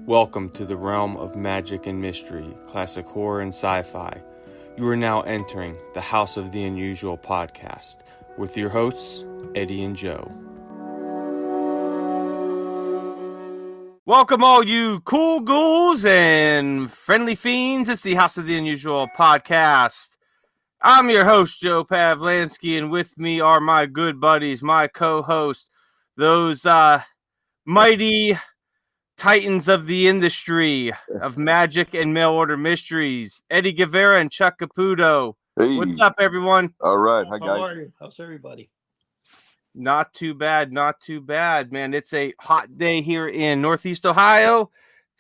Welcome to the realm of magic and mystery, classic horror and sci-fi. You are now entering the House of the Unusual podcast with your hosts, Eddie and Joe. Welcome all you cool ghouls and friendly fiends. It's the House of the Unusual podcast. I'm your host, Joe Pavlansky, and with me are my good buddies, my co-hosts, those mighty titans of the industry of magic and mail order mysteries, Eddie Guevara and Chuck Caputo. Hey. What's up, everyone? All right. Hi, guys. How are you? How's everybody? Not too bad, man. It's a hot day here in Northeast Ohio.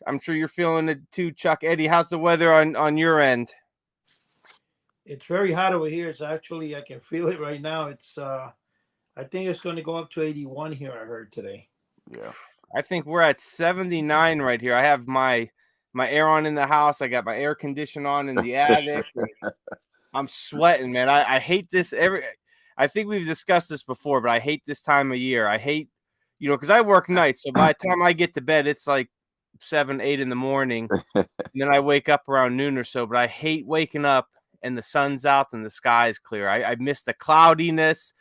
I'm sure you're feeling it too, Chuck. Eddie, how's the weather on your end? It's very hot over here. It's actually, I can feel it right now. It's I think it's going to go up to 81 here, I heard today. Yeah. I think we're at 79 right here. I have my air on in the house. I got my air condition on in the attic. I'm sweating, man. I hate this. I think we've discussed this before, but I hate this time of year. I hate, because I work nights. So by the time I get to bed, it's like 7, 8 in the morning. And then I wake up around noon or so. But I hate waking up and the sun's out and the sky is clear. I miss the cloudiness.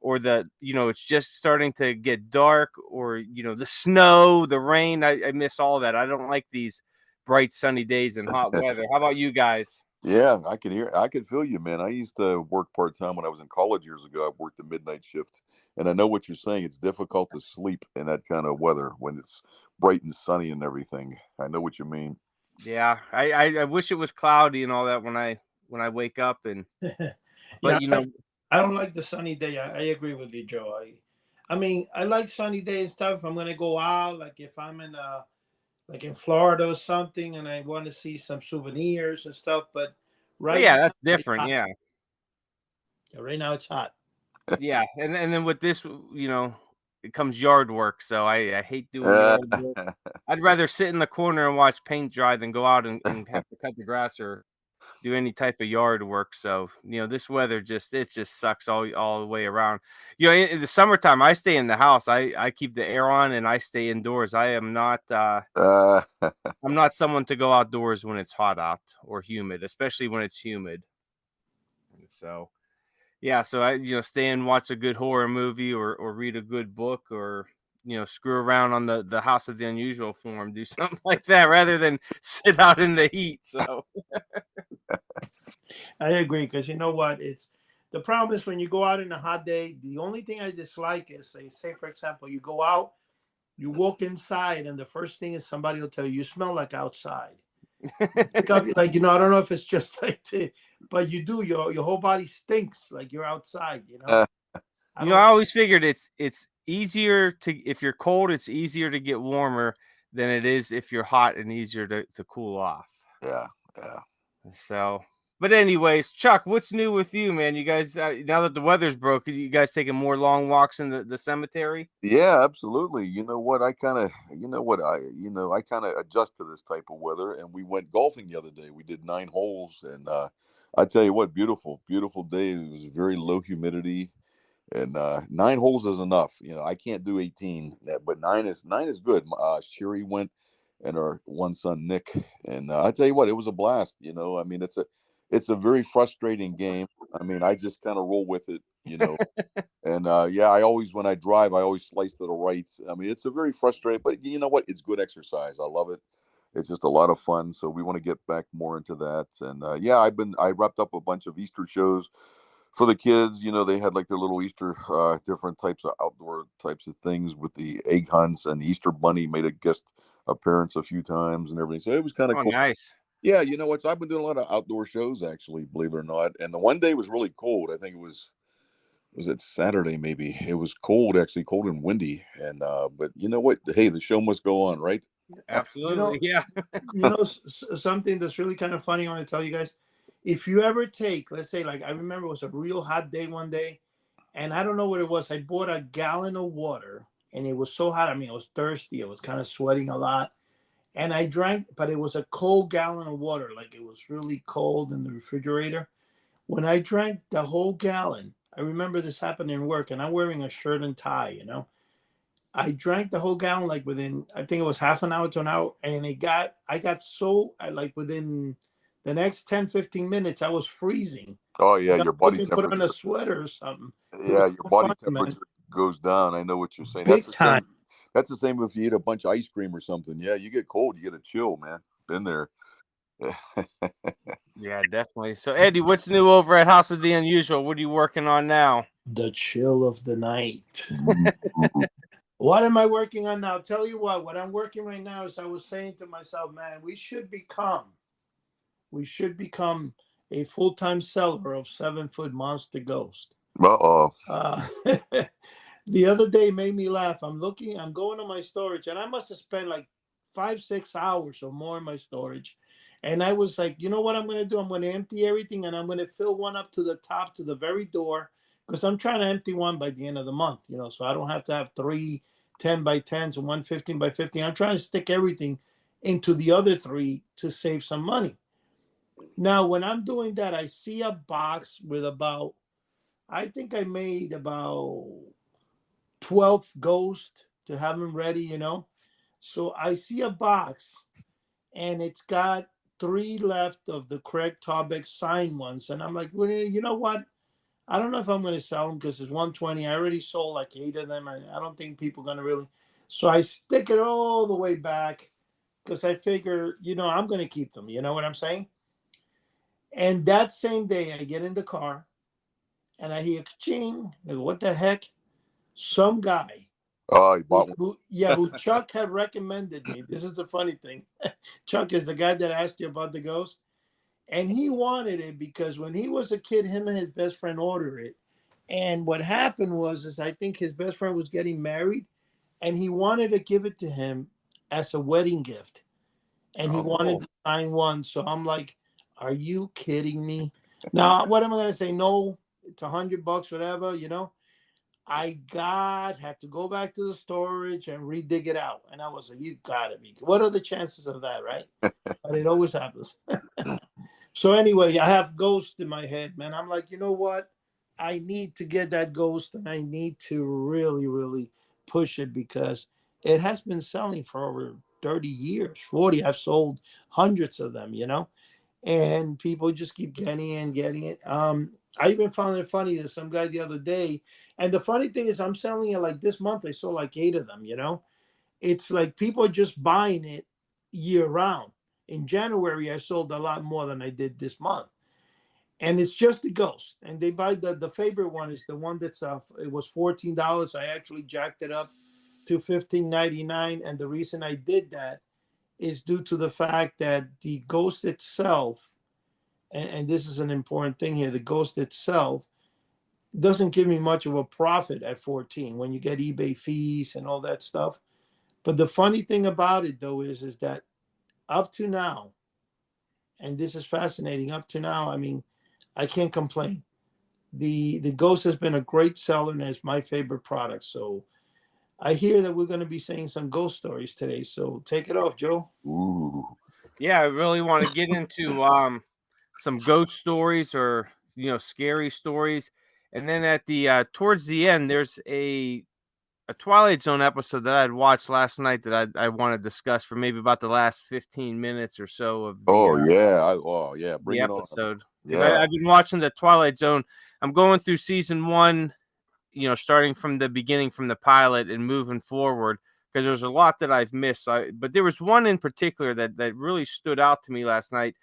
Or it's just starting to get dark, or, the snow, the rain. I miss all that. I don't like these bright sunny days and hot weather. How about you guys? Yeah, I could feel you, man. I used to work part-time when I was in college years ago. I worked the midnight shift, and I know what you're saying. It's difficult to sleep in that kind of weather when it's bright and sunny and everything. I know what you mean. Yeah, I wish it was cloudy and all that when I wake up, and but yeah, I don't like the sunny day. I agree with you, Joe. I mean, I like sunny day and stuff. If I'm going to go out, like if I'm in Florida or something, and I want to see some souvenirs and stuff. But that's different. Yeah, right now it's hot. Yeah, and then with this, it comes yard work. So I hate doing yard work. I'd rather sit in the corner and watch paint dry than go out and have to cut the grass or do any type of yard work. So this weather just sucks all the way around. In the summertime I stay in the house. I keep the air on and I stay indoors. I am not I'm not someone to go outdoors when it's hot out or humid, especially when it's humid. So so I stay and watch a good horror movie or read a good book, or screw around on the House of the Unusual forum, do something like that rather than sit out in the heat. So I agree, because you know what? It's the problem is when you go out in a hot day, the only thing I dislike is say for example, you go out, you walk inside, and the first thing is somebody will tell you smell like outside. Like, I don't know if it's just like but you do, your whole body stinks like you're outside, I always figured it's easier if you're cold, it's easier to get warmer than it is if you're hot, and easier to cool off. Yeah. So, but anyways, Chuck, what's new with you, man? You guys, now that the weather's broke, you guys taking more long walks in the cemetery? Yeah, absolutely. You know what? I kind of adjust to this type of weather, and we went golfing the other day. We did 9 holes, and I tell you what, beautiful day. It was very low humidity. And 9 holes is enough. I can't do 18, but 9 is good. Sherry went, and our one son Nick, and I tell you what, it was a blast. I mean, it's a very frustrating game. I mean, I just kind of roll with it, And I always, when I drive, I always slice to the right. I mean, it's a very frustrating, but you know what? It's good exercise. I love it. It's just a lot of fun. So we want to get back more into that. And I wrapped up a bunch of Easter shows for the kids. They had like their little Easter, different types of outdoor types of things with the egg hunts, and the Easter Bunny made a guest appearance a few times and everything. So it was kind of cool. Nice. Yeah, you know what? So I've been doing a lot of outdoor shows, actually, believe it or not. And the one day was really cold. I think it was it Saturday maybe? It was cold, actually, cold and windy. And but you know what? Hey, the show must go on, right? Absolutely, yeah. Something that's really kind of funny I want to tell you guys. If you ever take, let's say, like I remember it was a real hot day one day, and I don't know what it was. I bought a gallon of water, and it was so hot. I mean, I was thirsty. I was kind of sweating a lot. And I drank, but it was a cold gallon of water. Like it was really cold in the refrigerator. When I drank the whole gallon, I remember this happened in work, and I'm wearing a shirt and tie, I drank the whole gallon like within, I think it was half an hour to an hour, and I got so like within the next 10, 15 minutes, I was freezing. Oh yeah, Like I your was body looking to put on temperature. a sweater or something. It was Yeah, your so body funny, man. temperature goes down. I know what you're saying. That's Big the time. same. That's the same if you eat a bunch of ice cream or something. Yeah, you get cold, you get a chill, man. Been there. Yeah, definitely. So, Eddie, what's new over at House of the Unusual? What are you working on now? The chill of the night. What am I working on now? Tell you what I'm working right now is I was saying to myself, man, we should become a full-time seller of 7-foot monster ghost. Uh-oh. Uh, the other day made me laugh. I'm going to my storage, and I must have spent like 5-6 hours or more in my storage. And I was like, you know what I'm going to do? I'm going to empty everything, and I'm going to fill one up to the top, to the very door, because I'm trying to empty one by the end of the month, so I don't have to have 3 10x10s and one 15x15. I'm trying to stick everything into the other 3 to save some money. Now, when I'm doing that, I see a box with I think I made about 12 ghosts to have them ready. So I see a box, and it's got 3 left of the Craig Tobeck signed ones. And I'm like, well, you know what? I don't know if I'm going to sell them because it's 120. I already sold like 8 of them. I don't think people are going to really. So I stick it all the way back because I figure, I'm going to keep them. You know what I'm saying? And that same day, I get in the car and I hear ching. I go, what the heck? Some guy Oh, you bought one. who Chuck had recommended me. This is a funny thing. Chuck is the guy that asked you about the ghost. And he wanted it because when he was a kid, him and his best friend ordered it. And what happened is I think his best friend was getting married, and he wanted to give it to him as a wedding gift. And he wanted to sign one. So I'm like, are you kidding me? Now, what am I going to say? No, it's $100, whatever, I had to go back to the storage and redig it out. And I was like, you gotta be. What are the chances of that, right? But it always happens. So anyway, I have ghost in my head, man. I'm like, you know what? I need to get that ghost, and I need to really, really push it because it has been selling for over 30 years, 40. I've sold hundreds of them, and people just keep getting it and getting it. I even found it funny that some guy the other day, and the funny thing is I'm selling it like this month. I sold like 8 of them, It's like people are just buying it year round. In January, I sold a lot more than I did this month. And it's just the ghost. And they buy the favorite one is the one that's it was $14. I actually jacked it up to $15.99. And the reason I did that is due to the fact that the ghost itself, and this is an important thing here, the ghost itself doesn't give me much of a profit at 14 when you get eBay fees and all that stuff. But the funny thing about it, though, is that up to now, and this is fascinating, up to now, I mean, I can't complain. The Ghost has been a great seller, and it's my favorite product. So I hear that we're going to be saying some ghost stories today. So take it off, Joe. Ooh. Yeah, I really want to get into some ghost stories or scary stories, and then at the towards the end, there's a Twilight Zone episode that I'd watched last night that I want to discuss for maybe about the last 15 minutes or so of yeah, bring the it on. episode. Because Yeah. I've been watching the Twilight Zone. I'm going through season 1, starting from the beginning, from the pilot and moving forward, because there's a lot that I've missed. But there was one in particular that really stood out to me last night,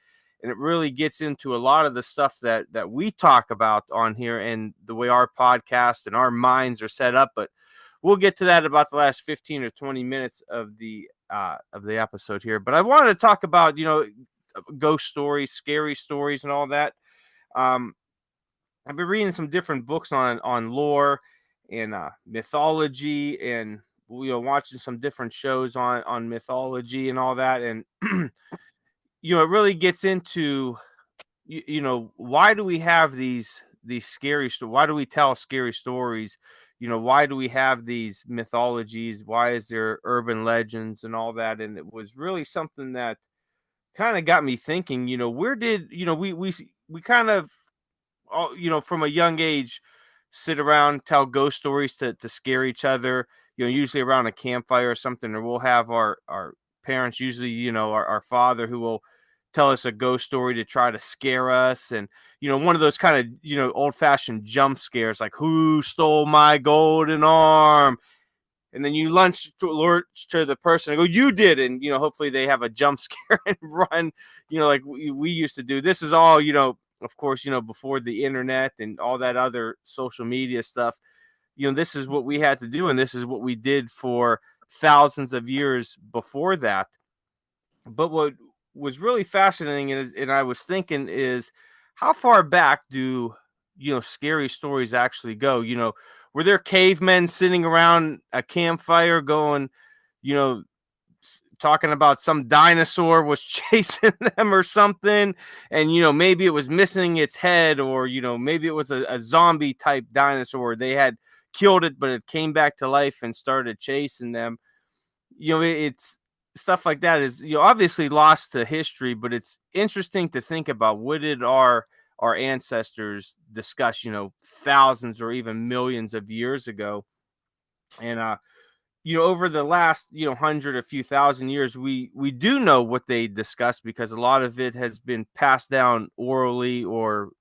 and it really gets into a lot of the stuff that we talk about on here and the way our podcast and our minds are set up. But we'll get to that about the last 15 or 20 minutes of the episode here. But I wanted to talk about, ghost stories, scary stories, and all that. I've been reading some different books on lore and mythology, and watching some different shows on mythology and all that. And it really gets into why do we have these scary stories? Why do we tell scary stories? Why do we have these mythologies? Why is there urban legends and all that? And it was really something that kind of got me thinking, where did, we kind of, from a young age, sit around, tell ghost stories to scare each other. usually around a campfire or something, or we'll have our parents, usually, our father, who will tell us a ghost story to try to scare us. And, one of those kind of, old fashioned jump scares, like, who stole my golden arm? And then you lunge to the person and go, you did. And, hopefully they have a jump scare and run, like we used to do. This is all, of course, before the internet and all that other social media stuff. This is what we had to do. And this is what we did for thousands of years before that. But what was really fascinating and I was thinking is, how far back do, scary stories actually go? Were there cavemen sitting around a campfire going, talking about some dinosaur was chasing them or something, and maybe it was missing its head, or maybe it was a zombie type dinosaur. They had killed it, but it came back to life and started chasing them. It's stuff like that is, obviously lost to history, but it's interesting to think about, what did our ancestors discuss, thousands or even millions of years ago. And over the last 100, a few thousand years, we do know what they discussed, because a lot of it has been passed down orally or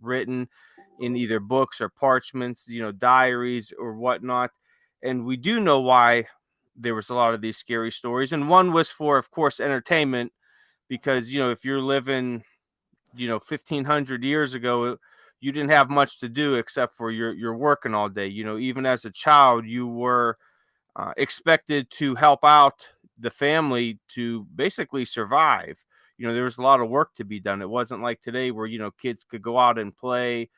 written in either books or parchments, diaries or whatnot. And we do know why there was a lot of these scary stories. And one was for, of course, entertainment, because, if you're living, 1500 years ago, you didn't have much to do except for you're working all day. Even as a child, you were expected to help out the family to basically survive. There was a lot of work to be done. It wasn't like today where, kids could go out and play.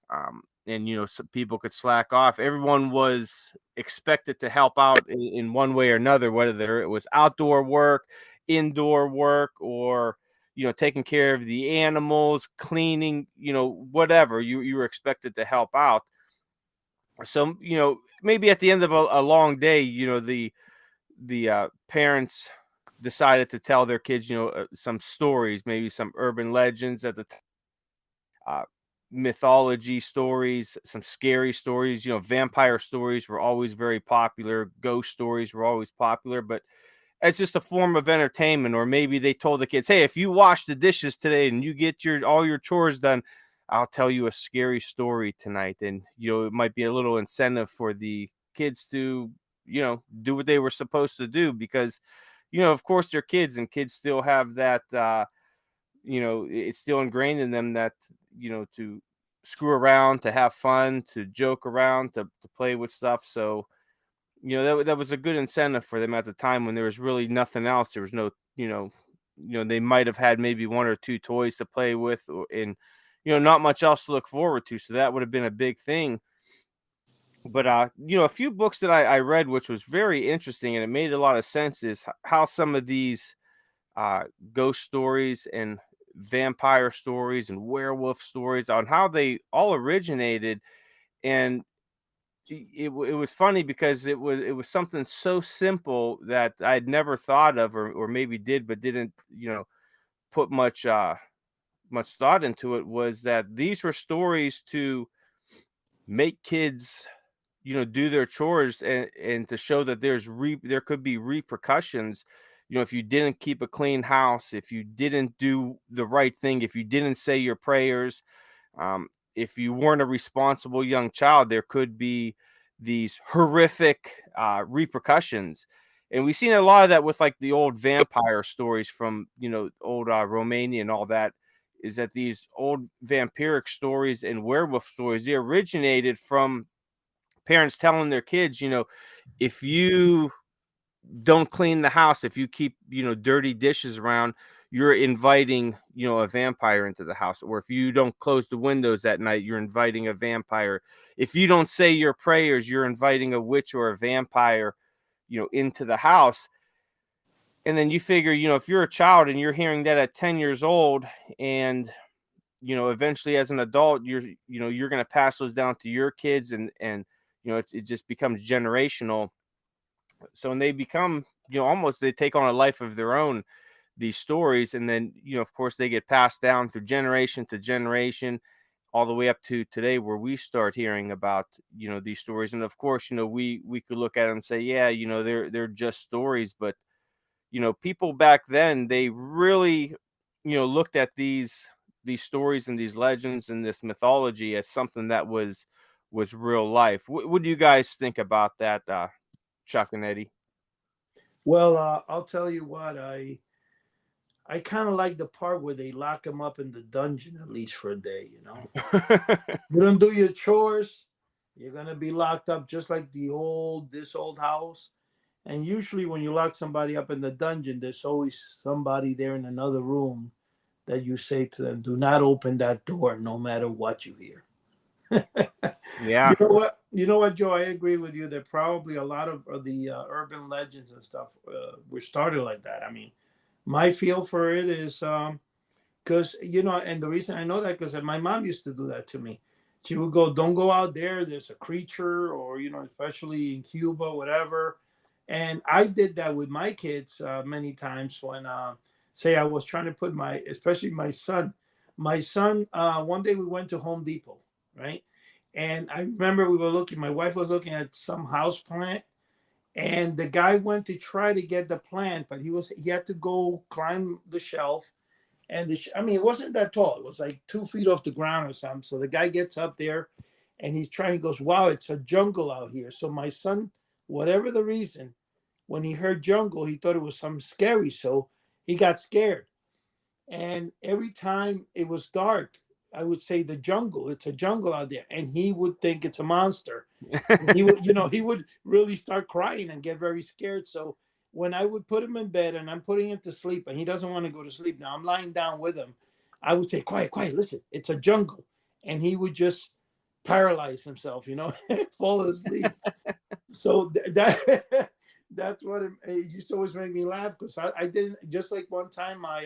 And some people could slack off. Everyone was expected to help out in one way or another, whether it was outdoor work, indoor work, or taking care of the animals, cleaning, whatever. You were expected to help out. So maybe at the end of a long day, the parents decided to tell their kids, some stories, maybe some urban legends at the time. Mythology stories, some scary stories. Vampire stories were always very popular. Ghost stories were always popular, but it's just a form of entertainment. Or maybe they told the kids, hey, if you wash the dishes today and you get all your chores done, I'll tell you a scary story tonight. And it might be a little incentive for the kids to do what they were supposed to do, because of course they're kids, and kids still have that it's still ingrained in them that to screw around, to have fun, to joke around, to play with stuff. So that was a good incentive for them at the time, when there was really nothing else. There was no they might have had maybe one or two toys to play with, and not much else to look forward to. So that would have been a big thing. But a few books that I read, which was very interesting and it made a lot of sense, is how some of these ghost stories and vampire stories and werewolf stories, on how they all originated. And it was funny, because it was something so simple that I'd never thought of, or maybe did, but didn't put much thought into it. Was that these were stories to make kids do their chores, and to show that there could be repercussions. If you didn't keep a clean house, if you didn't do the right thing, if you didn't say your prayers, if you weren't a responsible young child, there could be these horrific repercussions. And we've seen a lot of that with, like, the old vampire stories from old Romania and all that. Is that these old vampiric stories and werewolf stories, they originated from parents telling their kids, if you don't clean the house, if you keep dirty dishes around, you're inviting a vampire into the house. Or if you don't close the windows at night, you're inviting a vampire. If you don't say your prayers, you're inviting a witch or a vampire into the house. And then you figure, if you're a child and you're hearing that at 10 years old, and eventually as an adult, you're going to pass those down to your kids, and it just becomes generational. So when they become, almost, they take on a life of their own, these stories. And then, of course, they get passed down through generation to generation, all the way up to today, where we start hearing about, these stories. And of course, we could look at them and say, yeah, they're just stories. But, people back then, they really, looked at these stories and these legends and this mythology as something that was real life. What do you guys think about that, Chuck and Eddie? Well, I'll tell you what, I kind of like the part where they lock him up in the dungeon at least for a day. You don't do your chores, you're gonna be locked up just like this old house. And usually when you lock somebody up in the dungeon, there's always somebody there in another room that you say to them, do not open that door no matter what you hear. Yeah. You know what, Joe? I agree with you. That probably a lot of the urban legends and stuff were started like that. I mean, my feel for it is because and the reason I know that because my mom used to do that to me. She would go, "Don't go out there. There's a creature," or especially in Cuba, whatever. And I did that with my kids many times when, say, I was trying to put especially my son. My son, one day we went to Home Depot, right? And I remember my wife was looking at some house plant, and the guy went to try to get the plant, but he had to go climb the shelf. And it wasn't that tall. It was like 2 feet off the ground or something. So the guy gets up there and he goes, wow, it's a jungle out here. So my son, whatever the reason, when he heard jungle, he thought it was something scary. So he got scared. And every time it was dark, I would say it's a jungle out there. And he would think it's a monster. He would really start crying and get very scared. So when I would put him in bed and I'm putting him to sleep and he doesn't want to go to sleep, now I'm lying down with him, I would say, quiet, quiet, listen, it's a jungle. And he would just paralyze himself, fall asleep. So that's what it used to always make me laugh, because I didn't, just like one time my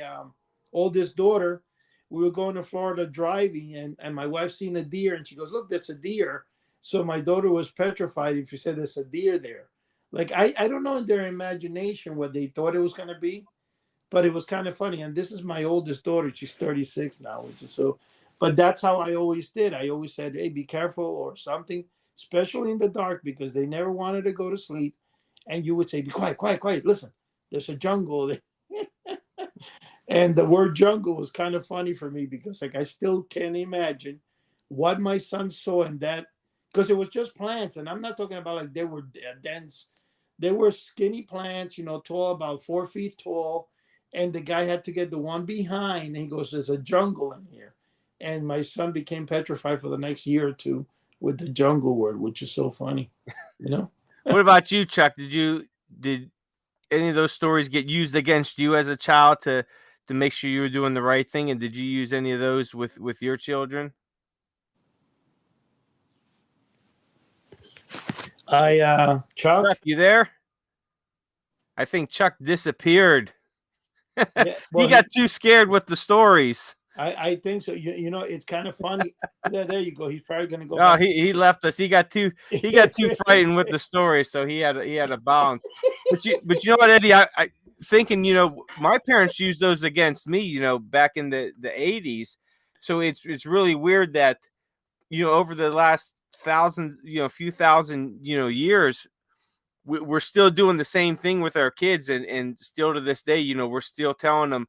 oldest daughter, we were going to Florida driving, and my wife seen a deer and she goes, look, that's a deer. So my daughter was petrified if you said there's a deer there. Like, I don't know in their imagination what they thought it was going to be, but it was kind of funny. And this is my oldest daughter. She's 36 now, which is so, but that's how I always did. I always said, hey, be careful or something, especially in the dark, because they never wanted to go to sleep. And you would say, be quiet, quiet, quiet. Listen, there's a jungle there. And the word jungle was kind of funny for me because, like, I still can't imagine what my son saw in that, because it was just plants. And I'm not talking about like they were dense. They were skinny plants, tall, about 4 feet tall. And the guy had to get the one behind. And he goes, there's a jungle in here. And my son became petrified for the next year or two with the jungle word, which is so funny, What about you, Chuck? Did any of those stories get used against you as a child to make sure you were doing the right thing? And did you use any of those with your children? Chuck, You there? I think Chuck disappeared. Yeah, well, he got too scared with the stories. I think so. It's kind of funny. There you go. He's probably gonna go. No, he left us. He got too frightened with the story, so he had a bounce. But you know what, Eddie? I thinking, my parents used those against me, back in the 80s. So it's really weird that, over the last few thousand, years, we're still doing the same thing with our kids, and still to this day, we're still telling them,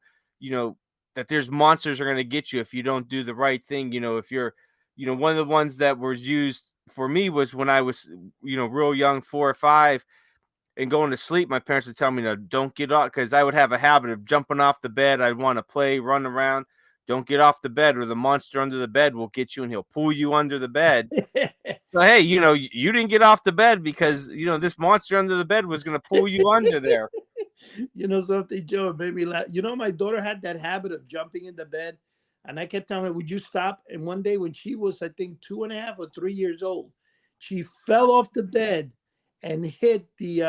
that there's monsters are going to get you if you don't do the right thing. If you're, one of the ones that was used for me was when I was, real young, 4 or 5, and going to sleep. My parents would tell me, no, don't get off, because I would have a habit of jumping off the bed. I'd want to play, run around. Don't get off the bed, or the monster under the bed will get you, and he'll pull you under the bed. So, hey, you didn't get off the bed because, this monster under the bed was going to pull you under there. Something, Joe, it made me laugh. My daughter had that habit of jumping in the bed, and I kept telling her, would you stop? And one day when she was, I think, 2.5 or 3 years old, she fell off the bed and hit she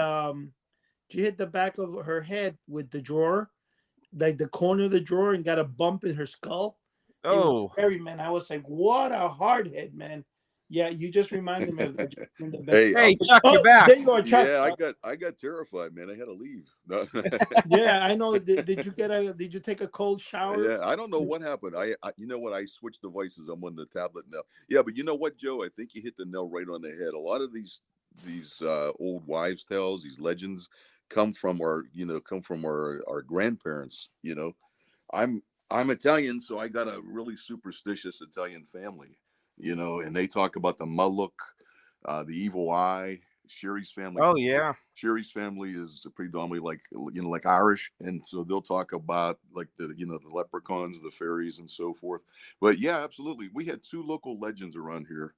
hit the back of her head with the drawer, like the corner of the drawer, and got a bump in her skull. Oh, scary, man. I was like, what a hard head, man. Yeah, you just reminded me of that. Hey, Hey, Chuck, you're Oh, back. there you are, Chuck. yeah, I got terrified, man. I had to leave. No. Yeah, I know. Did you take a cold shower? Yeah, I don't know what happened. You know what? I switched devices. I'm on the tablet now. Yeah, but you know what, Joe? I think you hit the nail right on the head. A lot of these old wives' tales, these legends, come from our grandparents. You know, I'm Italian, so I got a really superstitious Italian family. You know, and they talk about the Maluk, the evil eye. Sherry's family Oh yeah. Sherry's family is predominantly like Irish, and so they'll talk about like the leprechauns, the fairies, and so forth. But yeah, absolutely, we had two local legends around here.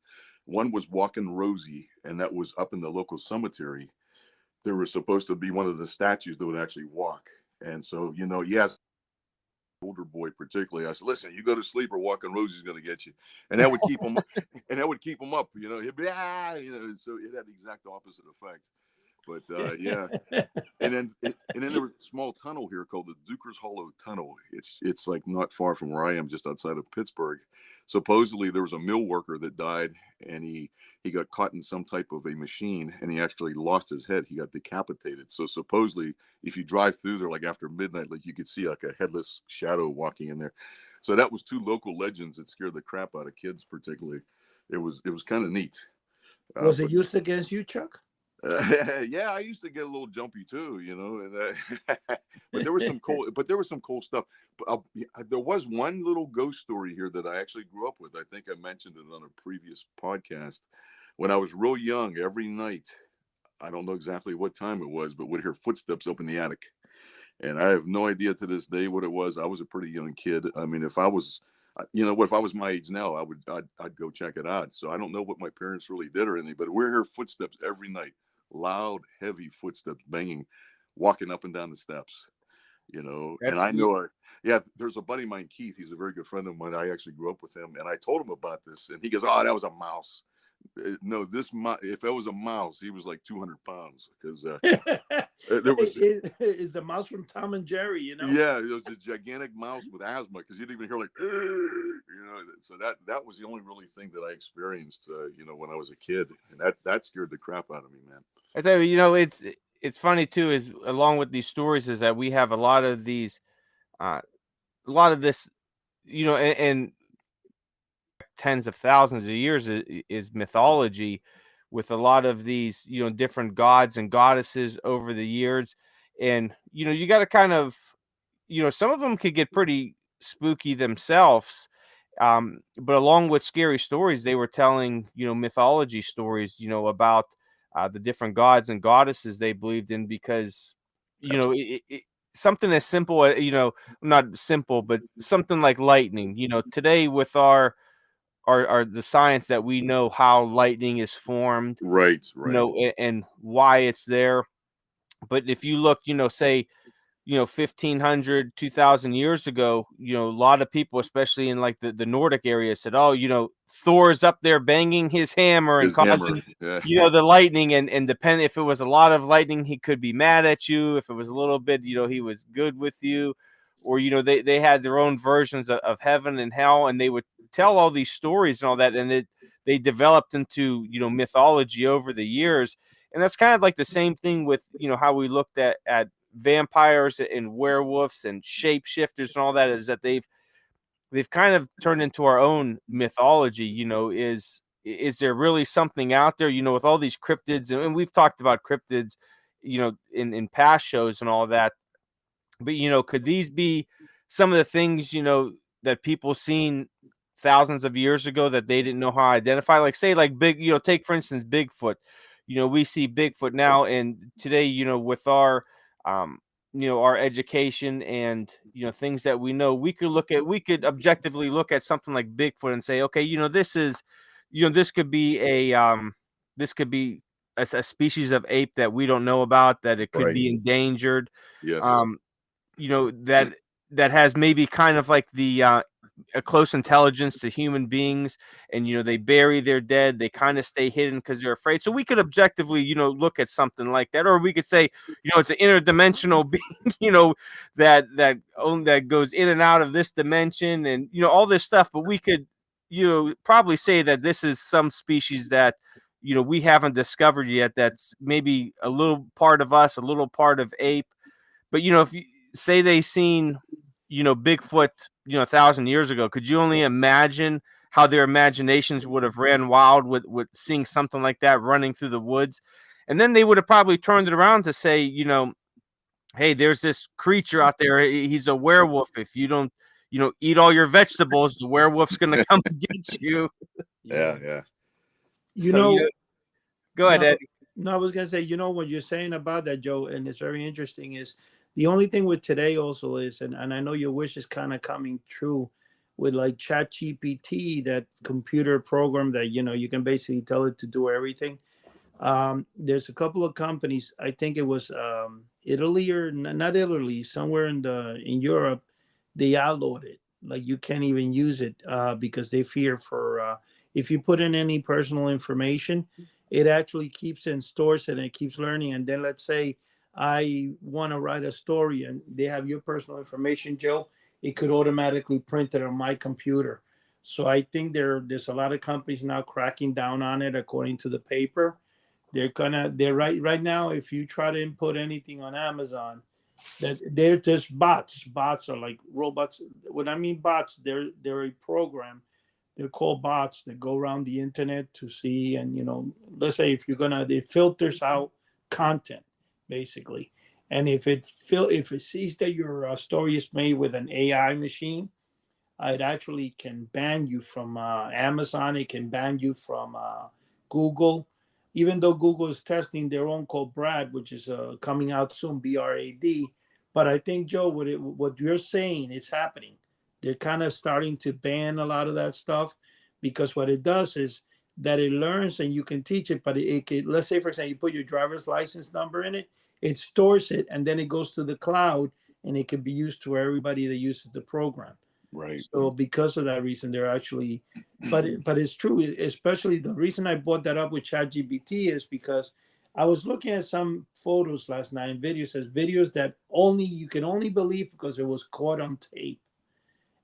One was Walking Rosie, and that was up in the local cemetery. There was supposed to be one of the statues that would actually walk, and so yes, older boy particularly, I said, listen, you go to sleep or Walking Rosie's going to get you, and that would keep him, and that would keep him up. He'd be so it had the exact opposite effect. But yeah, and then there was a small tunnel here called the Duker's Hollow Tunnel. It's like not far from where I am, just outside of Pittsburgh. Supposedly there was a mill worker that died, and he got caught in some type of a machine, and he actually lost his head. He got decapitated. So supposedly, if you drive through there like after midnight, like you could see like a headless shadow walking in there. So that was two local legends that scared the crap out of kids, particularly. It was kind of neat. Was it used against you, Chuck? Yeah, I used to get a little jumpy too, and but there was some cool stuff. There was one little ghost story here that I actually grew up with. I think I mentioned it on a previous podcast. When I was real young, every night, I don't know exactly what time it was, but would hear footsteps up in the attic, and I have no idea to this day what it was. I was a pretty young kid. I mean, if I was if I was my age now, I'd go check it out. So I don't know what my parents really did or anything, but we hear footsteps every night, loud, heavy footsteps banging, walking up and down the steps. And I know, yeah, there's a buddy of mine, Keith. He's a very good friend of mine. I actually grew up with him, and I told him about this, and he goes, "Oh, that was a mouse." No, if it was a mouse, he was like 200 pounds because there was. Is the mouse from Tom and Jerry? Yeah, it was a gigantic mouse with asthma because you'd even hear like, So that was the only really thing that I experienced, when I was a kid, and that scared the crap out of me, man. I tell you, it's funny too. Is along with these stories is that we have a lot of these, a lot of this, and tens of thousands of years is mythology with a lot of these different gods and goddesses over the years, and you got to kind of some of them could get pretty spooky themselves, but along with scary stories they were telling mythology stories about the different gods and goddesses they believed in, because something as simple not simple but something like lightning, today with our the science that we know how lightning is formed, right, and why it's there. But if you look, say, 1500, 2000 years ago, a lot of people, especially in like the Nordic area, said, oh, Thor's up there banging his hammer and causing, Yeah. the lightning, and depend if it was a lot of lightning, he could be mad at you. If it was a little bit, he was good with you. Or, they had their own versions of heaven and hell, and they would tell all these stories and all that. And they developed into, mythology over the years. And that's kind of like the same thing with, how we looked at vampires and werewolves and shapeshifters and all that, is that they've kind of turned into our own mythology. Is there really something out there, with all these cryptids? And we've talked about cryptids, in past shows and all that. But, could these be some of the things, that people seen thousands of years ago that they didn't know how to identify? Like, say, like take, for instance, Bigfoot. We see Bigfoot now, and today, with our, our education and, things that we know, we could objectively look at something like Bigfoot and say, okay, this is, this could be a species of ape that we don't know about, that it could be endangered. Yes. That has maybe kind of like the a close intelligence to human beings, and they bury their dead, they kind of stay hidden because they're afraid. So we could objectively look at something like that, or we could say it's an interdimensional being that goes in and out of this dimension, and all this stuff. But we could probably say that this is some species that we haven't discovered yet. That's maybe a little part of us, a little part of ape. But if you say they seen Bigfoot 1,000 years ago, could you only imagine how their imaginations would have ran wild with seeing something like that running through the woods? And then they would have probably turned it around to say, hey, there's this creature out there. He's a werewolf. If you don't, eat all your vegetables, the werewolf's going to come and get you. Yeah. Go ahead, Eddie. No, I was going to say, what you're saying about that, Joe, and it's very interesting, is the only thing with today also is, and I know your wish is kind of coming true with like ChatGPT, that computer program that, you can basically tell it to do everything. There's a couple of companies, I think it was Italy or not Italy, somewhere in Europe, they outlawed it. Like you can't even use it because they fear for if you put in any personal information, it actually keeps and stores it and it keeps learning. And then let's say I want to write a story and they have your personal information, Joe, it could automatically print it on my computer. So I think there's a lot of companies now cracking down on it, according to the paper. They're right now, if you try to input anything on Amazon, that there's bots. Bots are like robots. When I mean bots, they're a program. They're called bots that go around the internet to see, and let's say if it filters out content basically, and if it sees that your story is made with an AI machine, it actually can ban you from Amazon. It can ban you from Google, even though Google is testing their own called Brad, which is coming out soon, BRAD. But I think, Joe, what you're saying is happening. They're kind of starting to ban a lot of that stuff, because what it does is that it learns and you can teach it, but it can, let's say, for example, you put your driver's license number in it, it stores it, and then it goes to the cloud, and it can be used to everybody that uses the program. Right. So because of that reason, they're actually, but it's true. Especially the reason I brought that up with ChatGPT is because I was looking at some photos last night and videos that you can only believe because it was caught on tape,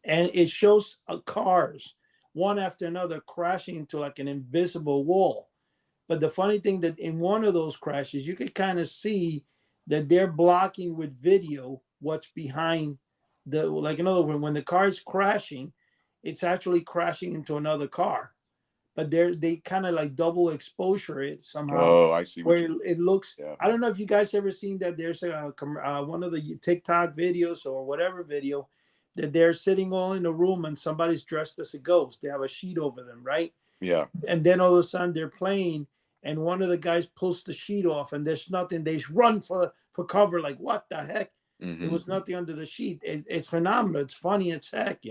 and it shows cars one after another crashing into like an invisible wall. But the funny thing that in one of those crashes, you could kind of see that they're blocking with video what's behind like in other words, when the car is crashing, it's actually crashing into another car, but they kind of like double exposure it somehow. Oh, I see. Where it looks. Yeah. I don't know if you guys ever seen that. There's one of the TikTok videos or whatever video that they're sitting all in a room and somebody's dressed as a ghost. They have a sheet over them, right? Yeah. And then all of a sudden they're playing, and one of the guys pulls the sheet off, and there's nothing. They run for cover. Like, what the heck? Mm-hmm. There was nothing under the sheet. It's phenomenal. It's funny as heck,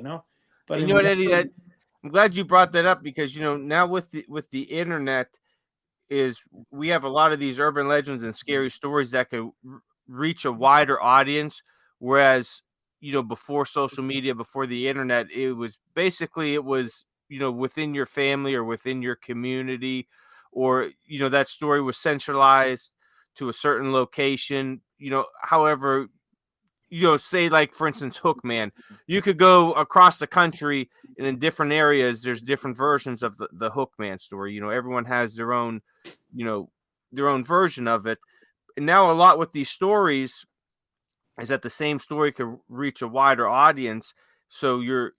But you know what, Eddie? I'm glad you brought that up, because now with the internet, is we have a lot of these urban legends and scary stories that could reach a wider audience, whereas before social media, before the internet, it was within your family or within your community, or that story was centralized to a certain location. However, say like, for instance, Hookman, you could go across the country, and in different areas, there's different versions of the Hookman story. Everyone has their own version of it. And now a lot with these stories is that the same story could reach a wider audience. So you're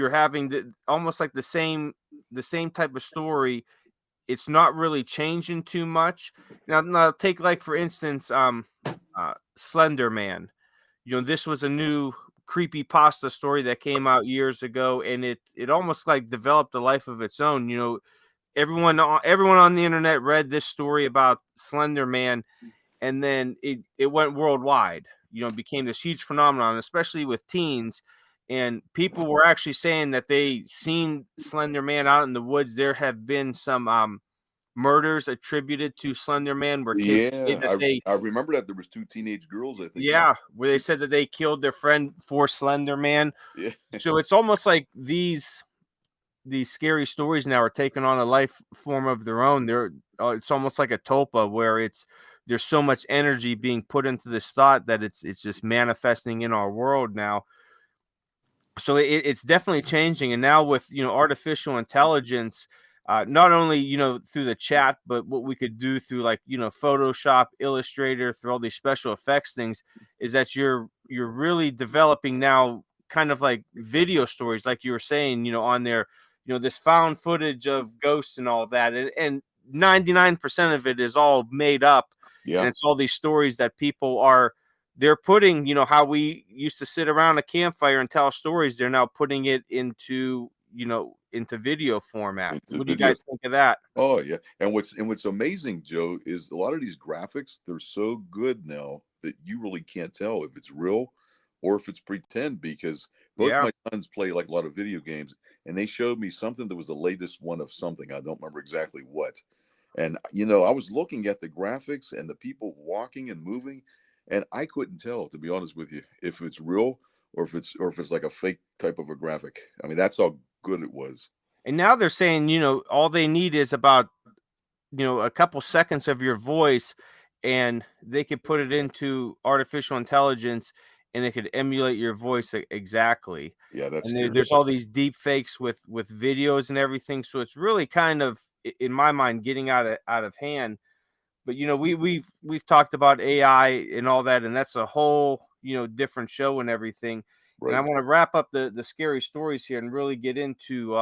having almost like the same type of story. It's not really changing too much. Now take, like, for instance, Slender Man. This was a new creepy pasta story that came out years ago, and it almost like developed a life of its own. Everyone on the internet read this story about Slender Man, and then it went worldwide. It became this huge phenomenon, especially with teens. And people were actually saying that they seen Slender Man out in the woods. There have been some murders attributed to Slender Man, where kids I remember that there was 2 teenage girls, I think. Yeah, where they said that they killed their friend for Slender Man. Yeah. So it's almost like these scary stories now are taking on a life form of their own. It's almost like a tulpa, where there's so much energy being put into this thought that it's just manifesting in our world now. So it's definitely changing. And now with, artificial intelligence, not only, through the chat, but what we could do through, like, Photoshop, Illustrator, through all these special effects things, is that you're really developing now kind of like video stories, like you were saying, on there, this found footage of ghosts and all that. And 99% of it is all made up. Yeah. And it's all these stories that they're putting, how we used to sit around a campfire and tell stories. They're now putting it into video format. Into What do you video. guys think of that? Oh yeah. And what's amazing, Joe, is a lot of these graphics, they're so good now that you really can't tell if it's real or if it's pretend, because both Yeah. my sons play like a lot of video games, and they showed me something that was the latest one of something. I don't remember exactly what. And I was looking at the graphics and the people walking and moving, and I couldn't tell, to be honest with you, if it's real or if it's like a fake type of a graphic. I mean, that's how good it was. And now they're saying, all they need is about, a couple seconds of your voice, and they could put it into artificial intelligence, and it could emulate your voice exactly. Yeah, that's And scary. there's all these deep fakes with videos and everything. So it's really kind of, in my mind, getting out of hand. But we've talked about AI and all that, and that's a whole different show and everything. And I Right. want to wrap up the scary stories here and really get into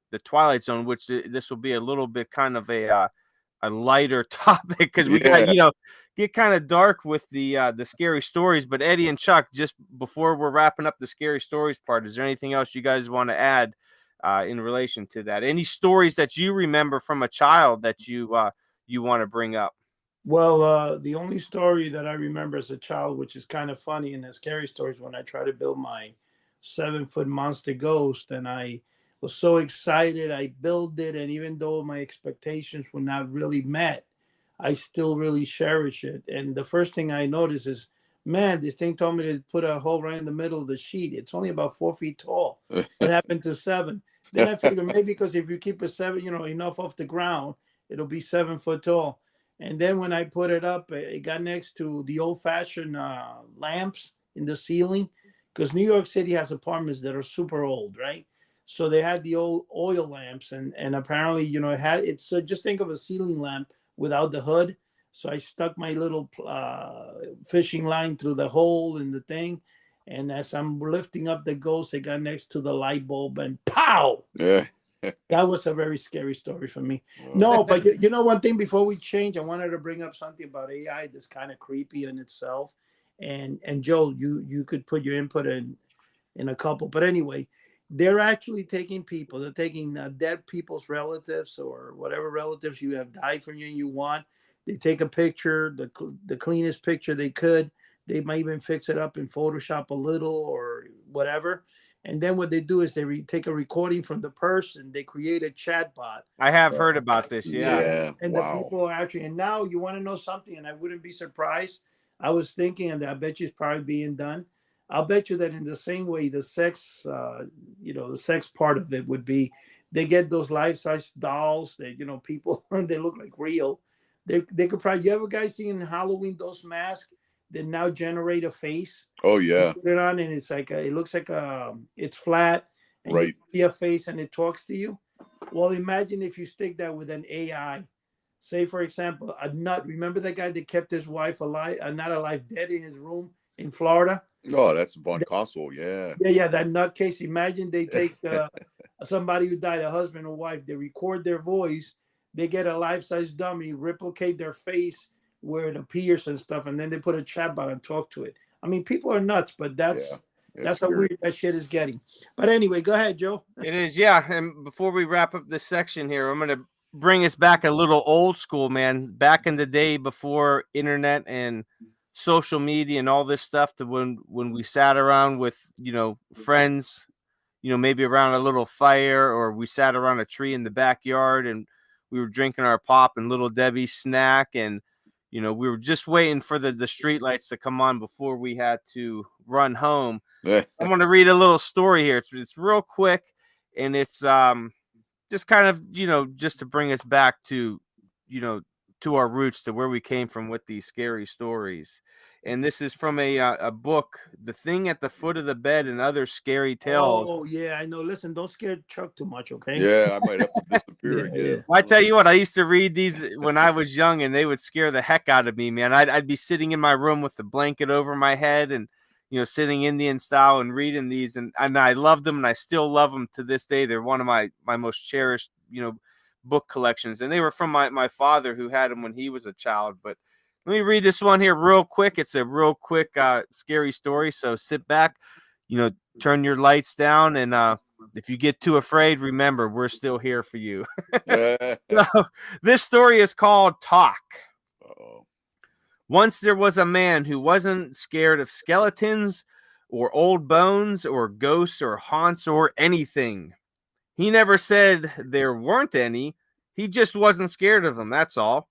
the Twilight Zone, which this will be a little bit kind of a lighter topic, because we got get kind of dark with the scary stories. But Eddie and Chuck, just before we're wrapping up the scary stories part, is there anything else you guys want to add in relation to that? Any stories that you remember from a child that you want to bring up? Well, the only story that I remember as a child, which is kind of funny and a scary story, is when I tried to build my 7-foot monster ghost, and I was so excited. I built it, and even though my expectations were not really met, I still really cherish it. And the first thing I noticed is, man, this thing told me to put a hole right in the middle of the sheet. It's only about 4 feet tall. What happened to 7? Then I figured maybe because if you keep a 7, enough off the ground, it'll be 7 foot tall. And then when I put it up, it got next to the old-fashioned lamps in the ceiling, because New York City has apartments that are super old, right? So they had the old oil lamps, and apparently, it's so just think of a ceiling lamp without the hood. So I stuck my little fishing line through the hole in the thing, and as I'm lifting up the ghost, it got next to the light bulb, and pow! Yeah. That was a very scary story for me. No, but one thing before we change, I wanted to bring up something about AI that's kind of creepy in itself. And Joe, you could put your input in a couple. But anyway, they're actually taking people. They're taking dead people's relatives or whatever relatives you have died from you and you want. They take a picture, the cleanest picture they could. They might even fix it up in Photoshop a little or whatever. And then what they do is they take a recording from the person. They create a chat bot. I have heard about this. Yeah. And Wow. the people are actually, and now you want to know something, and I wouldn't be surprised. I was thinking, and I bet you it's probably being done. I'll bet you that in the same way, the sex, the sex part of it would be, they get those life-size dolls that, people, they look like real. They could probably, you ever guys seen in Halloween those masks that now generate a face? Oh yeah. You put it on, and it's like it looks like it's flat, and Right. you see a face, and it talks to you. Well, imagine if you stick that with an AI. Say, for example, a nut. Remember that guy that kept his wife alive, not alive, dead in his room in Florida? Oh, that's Von Kossel. Yeah. Yeah, that nutcase. Imagine they take somebody who died, a husband or wife, they record their voice, they get a life-size dummy, replicate their face where it appears and stuff, and then they put a chatbot and talk to it. I mean, people are nuts, but that's how weird that shit is getting. But anyway, go ahead, Joe. It is, yeah. And before we wrap up this section here, I'm going to bring us back a little old school, man. Back in the day before internet and social media and all this stuff, to when we sat around with, friends, maybe around a little fire, or we sat around a tree in the backyard and we were drinking our pop and Little Debbie's snack, and we were just waiting for the street lights to come on before we had to run home. I'm going to read a little story here. It's real quick, and it's just kind of, just to bring us back to, to our roots, to where we came from with these scary stories. and this is from a book, The Thing at the Foot of the Bed and Other Scary Tales. Oh yeah, I know. Listen, don't scare Chuck too much, okay? Yeah, I might have to disappear Yeah, again. Well, I tell you what, I used to read these when I was young, and they would scare the heck out of me, man. I'd be sitting in my room with the blanket over my head, and sitting Indian style and reading these, and I loved them, and I still love them to this day. They're one of my most cherished, book collections, and they were from my father, who had them when he was a child. But let me read this one here real quick. It's a real quick, scary story. So sit back, turn your lights down, and if you get too afraid, remember, we're still here for you. So, this story is called Talk. Uh-oh. Once there was a man who wasn't scared of skeletons or old bones or ghosts or haunts or anything. He never said there weren't any. He just wasn't scared of them, that's all.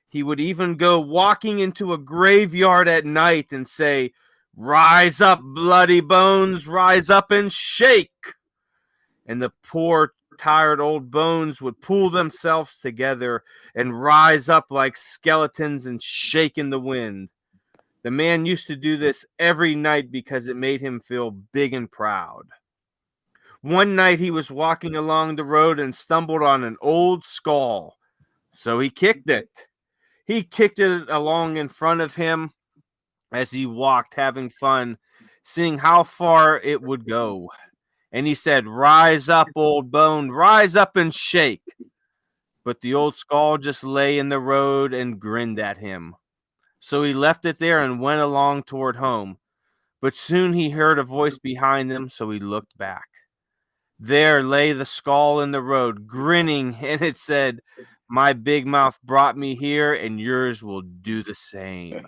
He would even go walking into a graveyard at night and say, "Rise up, bloody bones, rise up and shake." And the poor, tired old bones would pull themselves together and rise up like skeletons and shake in the wind. The man used to do this every night because it made him feel big and proud. One night he was walking along the road and stumbled on an old skull. So he kicked it. He kicked it along in front of him as he walked, having fun, seeing how far it would go. And he said, "Rise up, old bone, rise up and shake." But the old skull just lay in the road and grinned at him. So he left it there and went along toward home. But soon he heard a voice behind him, so he looked back. There lay the skull in the road, grinning, and it said, "My big mouth brought me here, and yours will do the same."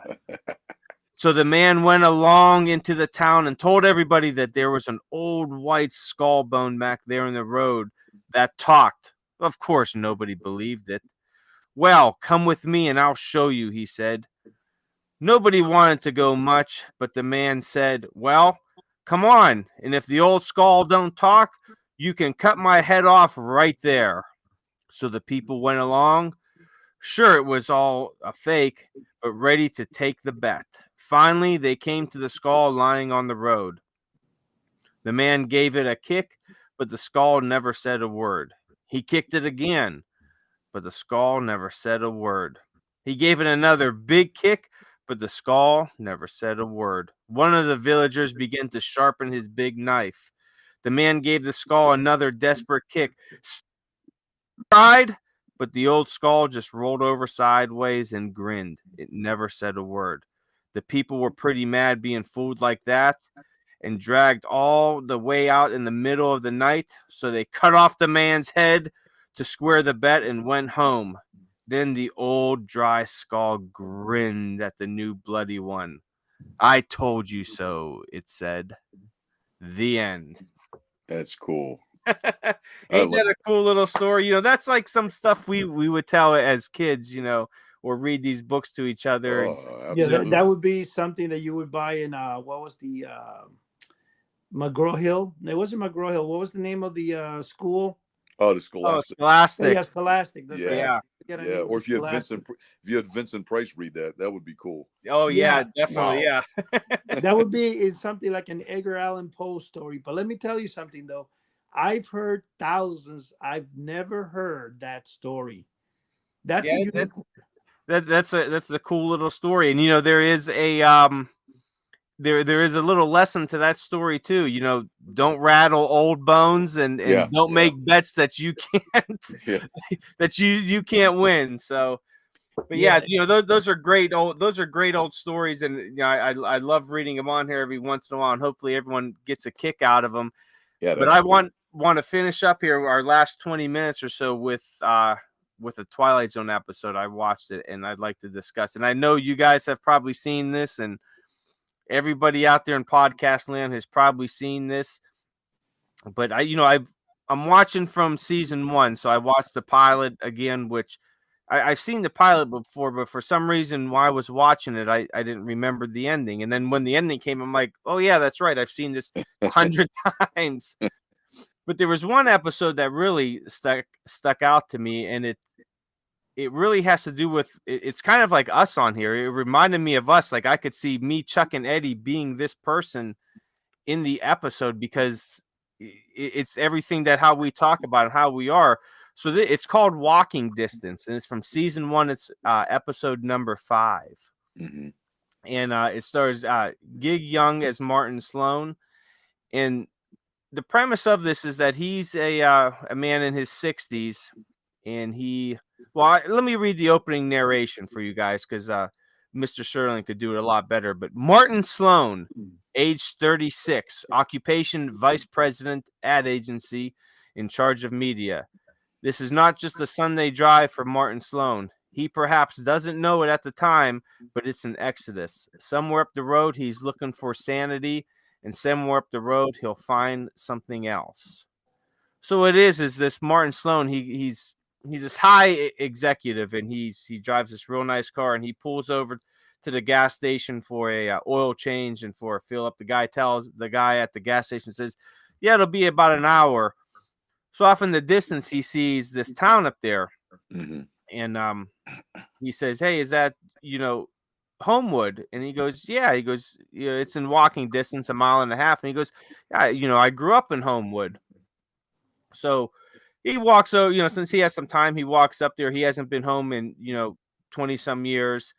So the man went along into the town and told everybody that there was an old white skull bone back there in the road that talked. Of course, nobody believed it. "Well, come with me and I'll show you," he said. Nobody wanted to go much, but the man said, "Well, come on, and if the old skull don't talk, you can cut my head off right there." So the people went along. Sure, it was all a fake, but ready to take the bet. Finally, they came to the skull lying on the road. The man gave it a kick, but the skull never said a word. He kicked it again, but the skull never said a word. He gave it another big kick, but the skull never said a word. One of the villagers began to sharpen his big knife. The man gave the skull another desperate kick. Tried, but the old skull just rolled over sideways and grinned. It never said a word. The people were pretty mad being fooled like that and dragged all the way out in the middle of the night. So they cut off the man's head to square the bet and went home. Then the old dry skull grinned at the new bloody one. "I told you so," it said. The end. That's cool. Ain't that a cool little story? That's like some stuff we would tell as kids, or read these books to each other. Oh, Yeah, that would be something that you would buy in what was the McGraw Hill? It wasn't McGraw Hill. What was the name of the school? Oh, the Scholastic. Scholastic. Yeah, Scholastic. That's Yeah. right. Yeah. Or if you had Vincent Price read that, that would be cool. Oh yeah, definitely. Wow. Yeah. That would be something like an Edgar Allan Poe story. But let me tell you something though. I've heard thousands. I've never heard that story. That's a cool little story, and there is a there is a little lesson to that story too. Don't rattle old bones, and don't make bets that you can't that you can't win. So, but those are great old stories, and I love reading them on here every once in a while, and hopefully everyone gets a kick out of them. Yeah, but I want to finish up here our last 20 minutes or so with a Twilight Zone episode. I watched it and I'd like to discuss. And I know you guys have probably seen this, and everybody out there in podcast land has probably seen this. But I'm watching from season 1, so I watched the pilot again, which I've seen the pilot before, but for some reason while I was watching it, I didn't remember the ending. And then when the ending came, I'm like, oh yeah, that's right. I've seen this 100 times. But there was one episode that really stuck out to me, and it really has to do with it's kind of like us on here. It reminded me of us. Like I could see me, Chuck, and Eddie being this person in the episode because it's everything that how we talk about and how we are. So it's called Walking Distance, and it's from season 1. It's episode number 5, and it stars Gig Young as Martin Sloan. And the premise of this is that he's a man in his 60s, and let me read the opening narration for you guys because Mr. Sterling could do it a lot better. But Martin Sloan, age 36, occupation vice president, ad agency, in charge of media. This is not just a Sunday drive for Martin Sloan. He perhaps doesn't know it at the time, but it's an exodus. Somewhere up the road, he's looking for sanity, and somewhere up the road, he'll find something else. So what it is this Martin Sloan, he's this high executive, and he drives this real nice car, and he pulls over to the gas station for a oil change and for a fill up. The guy tells the guy at the gas station, says, yeah, it'll be about an hour. So off in the distance, he sees this town up there, and he says, hey, is that, Homewood? And he goes, yeah. He goes, it's in walking distance, 1.5 miles. And he goes, yeah, I grew up in Homewood. So he walks, since he has some time, he walks up there. He hasn't been home in, 20 some years.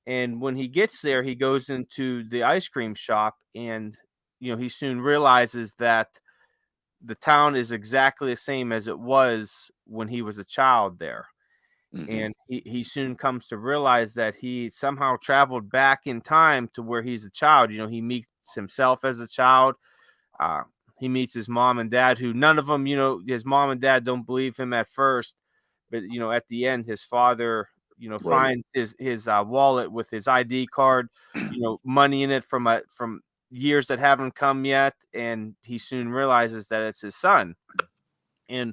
And when he gets there, he goes into the ice cream shop, and, he soon realizes that the town is exactly the same as it was when he was a child there. And he soon comes to realize that he somehow traveled back in time to where he's a child. He meets himself as a child. He meets his mom and dad, who none of them, his mom and dad don't believe him at first. But, at the end, his father, finds his wallet with his ID card, money in it from years that haven't come yet. And he soon realizes that it's his son. And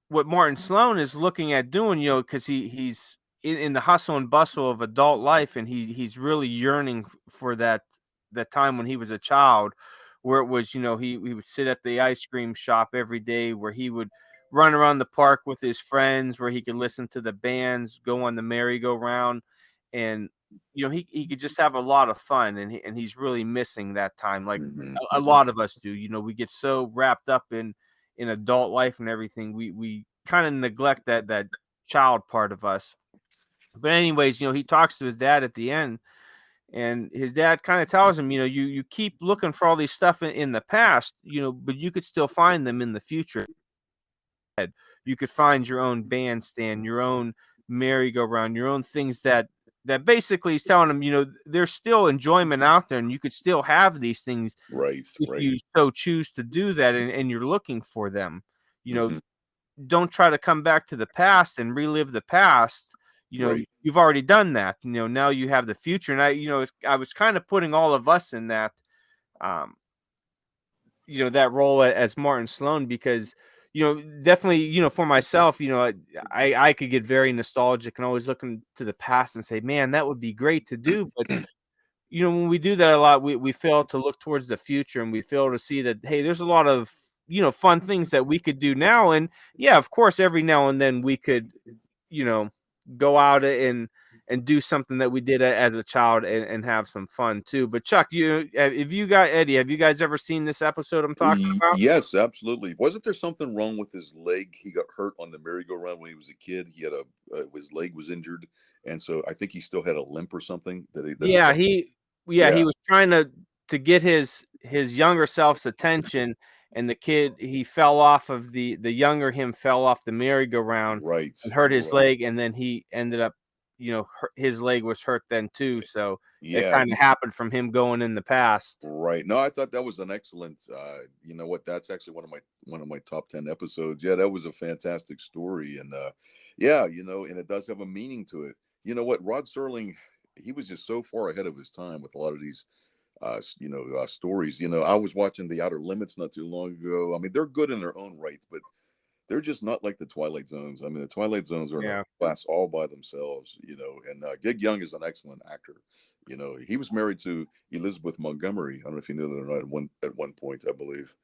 what Martin Sloan is looking at doing, because he's in the hustle and bustle of adult life, and he's really yearning for that time when he was a child, where it was, he would sit at the ice cream shop every day, where he would run around the park with his friends, where he could listen to the bands, go on the merry-go-round, and he could just have a lot of fun, and he's really missing that time, like a lot of us do. We get so wrapped up in adult life and everything, we kind of neglect that child part of us. But anyways, he talks to his dad at the end, and his dad kind of tells him, you keep looking for all these stuff in the past, but you could still find them in the future. You could find your own bandstand, your own merry-go-round, your own things that basically he's telling him, there's still enjoyment out there, and you could still have these things if you so choose to do that, and you're looking for them. Don't try to come back to the past and relive the past. You've already done that. Now you have the future. And I was kind of putting all of us in that, that role as Martin Sloan, because, definitely, for myself, I could get very nostalgic and always looking to the past and say, man, that would be great to do. But, when we do that a lot, we fail to look towards the future, and we fail to see that, hey, there's a lot of, fun things that we could do now. And yeah, of course, every now and then we could, go out and do something that we did as a child and have some fun too. But Chuck, have you guys ever seen this episode I'm talking about? Yes, absolutely. Wasn't there something wrong with his leg? He got hurt on the merry-go-round when he was a kid. He had his leg was injured, and so I think he still had a limp or something. He was trying to get his younger self's attention, and the kid, he fell off of the younger him fell off the merry-go-round, and hurt his leg, and then he ended up, his leg was hurt then too. So it kind of happened from him going in the past. Right. No, I thought that was an excellent. You know what? That's actually one of my top 10 episodes. Yeah, that was a fantastic story, and and it does have a meaning to it. You know what? Rod Serling, he was just so far ahead of his time with a lot of these stories. I was watching The Outer Limits not too long ago. I mean, they're good in their own right, but they're just not like the Twilight Zones. I mean, the Twilight Zones are in a class all by themselves, and Gig Young is an excellent actor. He was married to Elizabeth Montgomery. I don't know if you knew that or not at one point, I believe.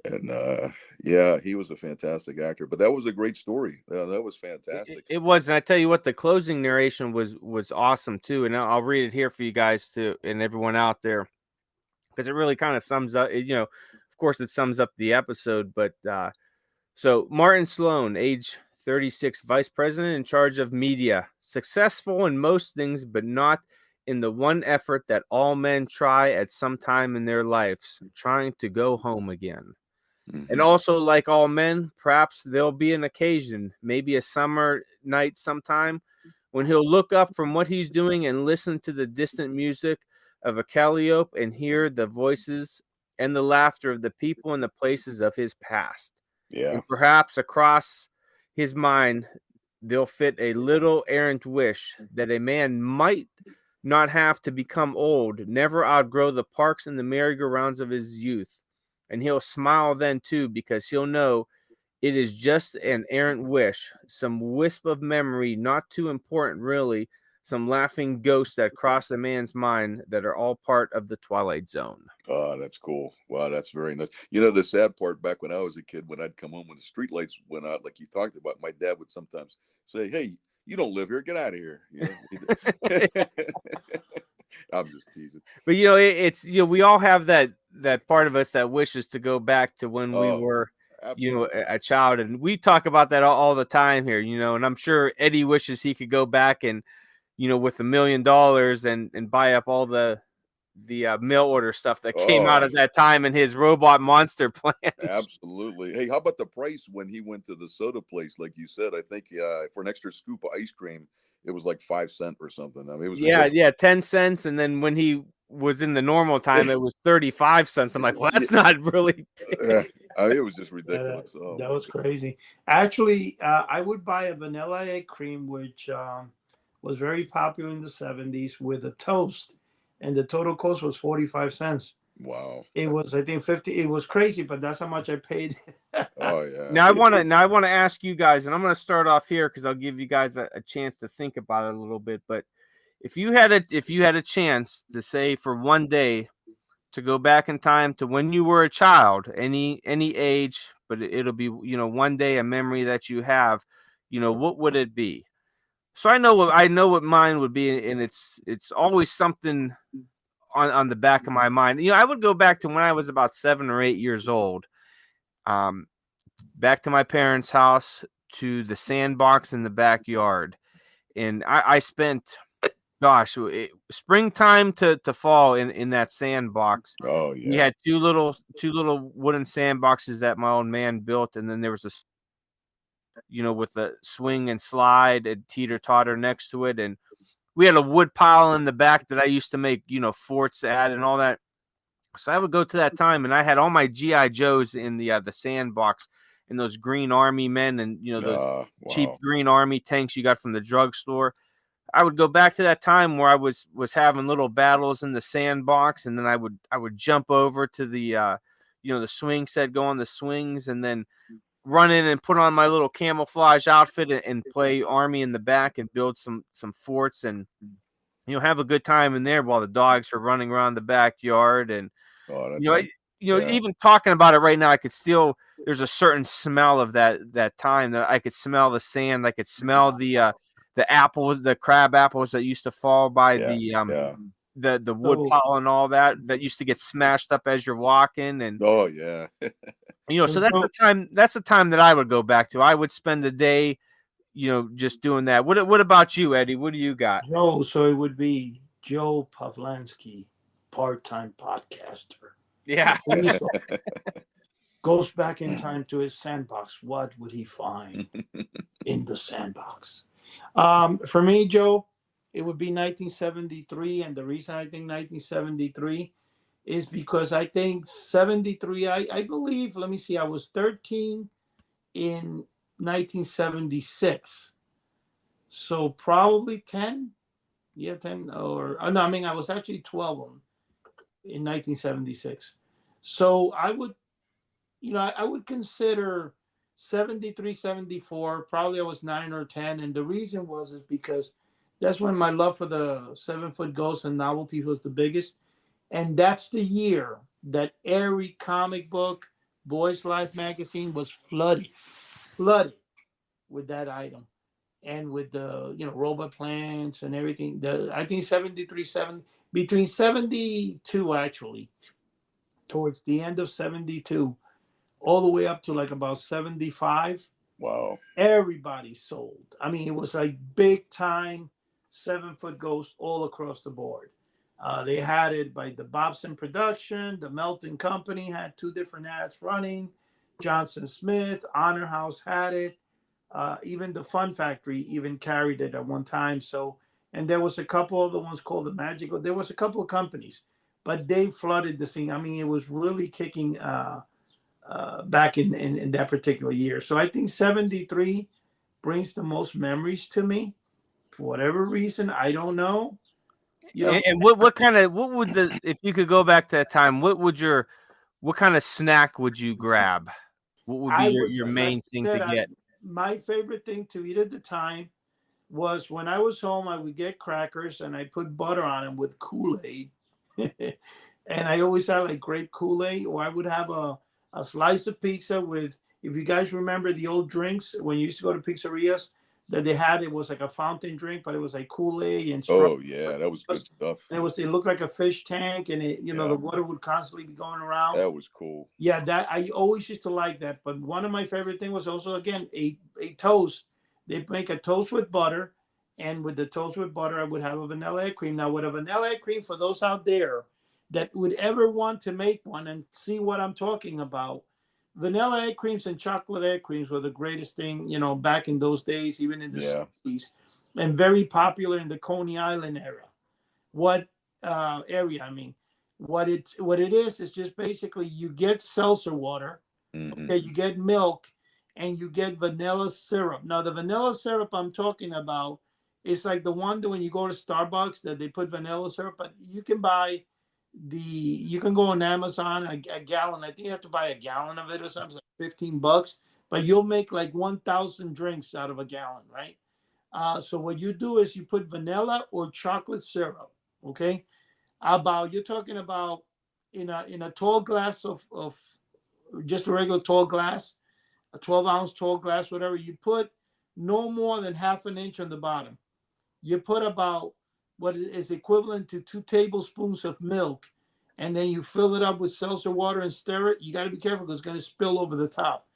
And yeah, he was a fantastic actor. But that was a great story. That was fantastic. It was, and I tell you what, the closing narration was awesome too. And I'll read it here for you guys too, and everyone out there, because it really kind of sums up. You know, of course, it sums up the episode. But so Martin Sloan, age 36, vice president in charge of media, successful in most things, but not in the one effort that all men try at some time in their lives, trying to go home again. And also, like all men, perhaps there'll be an occasion, maybe a summer night sometime, when he'll look up from what he's doing and listen to the distant music of a calliope and hear the voices and the laughter of the people and the places of his past. Yeah. And perhaps across his mind, there'll fit a little errant wish that a man might not have to become old, never outgrow the parks and the merry-go-rounds of his youth. And he'll smile then too, because he'll know it is just an errant wish, some wisp of memory, not too important really, some laughing ghosts that cross a man's mind that are all part of the Twilight Zone. Oh, that's cool. Wow, that's very nice. You know, the sad part, back when I was a kid, when I'd come home when the street lights went out, like you talked about, my dad would sometimes say, "Hey, you don't live here. Get out of here." You know? I'm just teasing. But you know, it's we all have that part of us that wishes to go back to when we were, absolutely, a child, and we talk about that all the time here. And I'm sure Eddie wishes he could go back and, with $1 million and buy up all the mail order stuff that came out at that time in his robot monster plans. Absolutely. Hey, how about the price when he went to the soda place? Like you said, I think for an extra scoop of ice cream, it was like 5 cents or something. I mean, it was ridiculous. 10 cents, and then when he was in the normal time, it was 35 cents. I'm like, well, that's not really. It was just ridiculous. That was crazy. Actually, I would buy a vanilla egg cream, which was very popular in the 70s, with a toast, and the total cost was 45 cents. Wow. It was, I think, 50. It was crazy, but that's how much I paid. Oh yeah. Now I want to ask you guys, and I'm going to start off here because I'll give you guys a chance to think about it a little bit. But if you had a chance to say for one day to go back in time to when you were a child, any age, but it'll be one day, a memory that you have, what would it be? So I know what mine would be, and it's always something on the back of my mind. I would go back to when I was about 7 or 8 years old, back to my parents' house, to the sandbox in the backyard, and I spent, springtime to fall in that sandbox. Oh yeah. We had two little wooden sandboxes that my old man built, and then there was with a swing and slide and teeter-totter next to it, and we had a wood pile in the back that I used to make, forts at and all that. So I would go to that time, and I had all my GI Joes in the sandbox, and those green army men, and those cheap green army tanks you got from the drugstore. I would go back to that time where I was having little battles in the sandbox, and then I would jump over to the the swing set, go on the swings, and then run in and put on my little camouflage outfit and play army in the back and build some forts and have a good time in there while the dogs are running around the backyard. And even talking about it right now, I could still, there's a certain smell of that time that I could smell the sand. I could smell the apples, the crab apples that used to fall by the wood pile and all that used to get smashed up as you're walking. And oh yeah. So that's the time that I would go back to. I would spend the day, just doing that. What about you, Eddie? What do you got? Joe, so it would be Joe Pavlansky, part-time podcaster. Yeah. Goes back in time to his sandbox. What would he find in the sandbox? For me, Joe, it would be 1973. And the reason I think 1973 is because I think 73, I believe, let me see, I was 13 in 1976. So probably 10. Yeah, 10 or no, I mean, I was actually 12 in 1976. So I would, I would consider 73, 74, probably I was 9 or 10. And the reason is because that's when my love for the 7-foot ghosts and novelties was the biggest. And that's the year that every comic book, Boys Life magazine was flooded with that item, and with the robot plants and everything. I think 73, 70, between 72 actually, towards the end of 72, all the way up to like about 75. Wow. Everybody sold. I mean, it was like big time 7 foot ghost all across the board. They had it by the Bobson Production, the Melton Company had two different ads running. Johnson Smith, Honor House had it. Even the Fun Factory even carried it at one time. So, and there was a couple of the ones called the Magical. There was a couple of companies, but they flooded the scene. I mean, it was really kicking back in that particular year. So I think 73 brings the most memories to me for whatever reason. I don't know. And what would the, if you could go back to that time, what kind of snack would you grab? What would be I would, your like main I thing to said, get? my favorite thing to eat at the time was when I was home, I would get crackers and I put butter on them with Kool-Aid. And I always had like grape Kool-Aid, or I would have a slice of pizza with, if you guys remember the old drinks when you used to go to pizzerias, that they had, it was like a fountain drink, but it was like Kool-Aid and Oh strawberry. yeah, that was good stuff. And it looked like a fish tank, and Yeah, the water would constantly be going around. that was cool. Yeah, that I always used to like that. But one of my favorite things was also, again, a toast. They make a toast with butter, and with the toast with butter, I would have a vanilla egg cream. Now, with a vanilla egg cream, for those out there that would ever want to make one and see what I'm talking about, vanilla egg creams and chocolate egg creams were the greatest thing, back in those days, even in the 60s, and very popular in the Coney Island era. What area? I mean, what it is just basically you get seltzer water, Mm-hmm. okay, you get milk, and you get vanilla syrup. Now, the vanilla syrup I'm talking about is like the one that when you go to Starbucks that they put vanilla syrup, but you can buy you can go on Amazon a gallon. I think you have to buy a gallon of it or something, like $15, but you'll make like 1,000 drinks out of a gallon, right? So what you do is you put vanilla or chocolate syrup, okay? You're talking about in a tall glass of just a regular tall glass, a 12-ounce tall glass, whatever. You put no more than half an inch on the bottom. You put about what is equivalent to 2 tablespoons of milk, and then you fill it up with seltzer water and stir it. You got to be careful because it's going to spill over the top.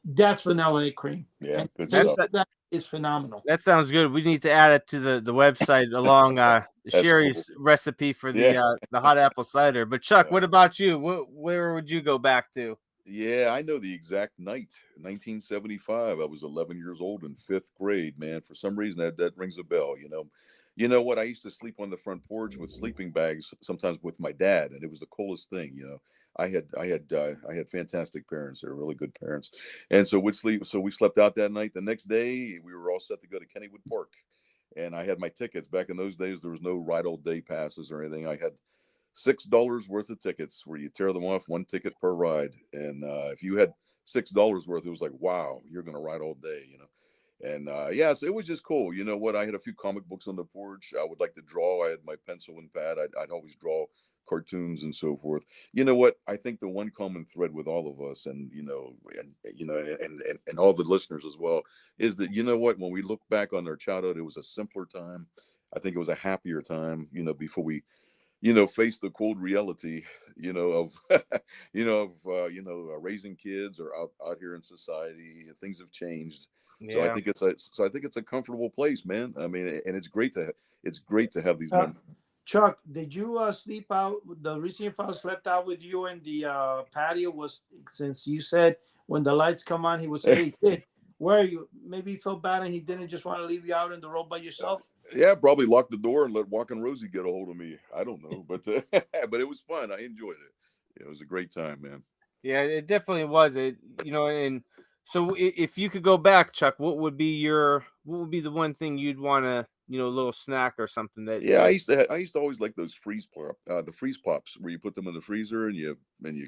That's vanilla egg cream. Yeah, And good That's stuff. that is phenomenal. That sounds good. We need to add it to the website along Sherry's recipe for the hot apple cider. But Chuck, what about you? Where would you go back to? Yeah, I know the exact night, 1975. I was 11 years old in fifth grade. Man, for some reason that rings a bell. You know what? I used to sleep on the front porch with sleeping bags, sometimes with my dad, and it was the coolest thing. I had fantastic parents. They were really good parents, and so we'd sleep. So we slept out that night. The next day, we were all set to go to Kennywood Park, and I had my tickets. Back in those days, there was no ride all day passes or anything. I had $6 worth of tickets where you tear them off, one ticket per ride. And if you had $6 worth, it was like, wow, you're going to ride all day. And so it was just cool. You know what? I had a few comic books on the porch. I would like to draw. I had my pencil and pad. I'd always draw cartoons and so forth. You know what? I think the one common thread with all of us, and all the listeners as well, is that, you know what? When we look back on our childhood, it was a simpler time. I think it was a happier time. Before we face the cold reality, of, raising kids or out here in society. Things have changed. So I Yeah. think it's a comfortable place, man. I mean, and it's great to have these memories. Chuck, did you sleep out? The reason you found slept out with you in the patio was since you said when the lights come on, he would say, "Hey, kid, where are you?" Maybe he felt bad and he didn't just want to leave you out in the road by yourself. Yeah, probably lock the door and let Walking Rosie get a hold of me. I don't know, but but it was fun. I enjoyed it. It was a great time, man. Yeah, it definitely was. And so if you could go back, Chuck, what would be the one thing you'd want to, a little snack or something that? Yeah, I used to always like those the freeze pops where you put them in the freezer and you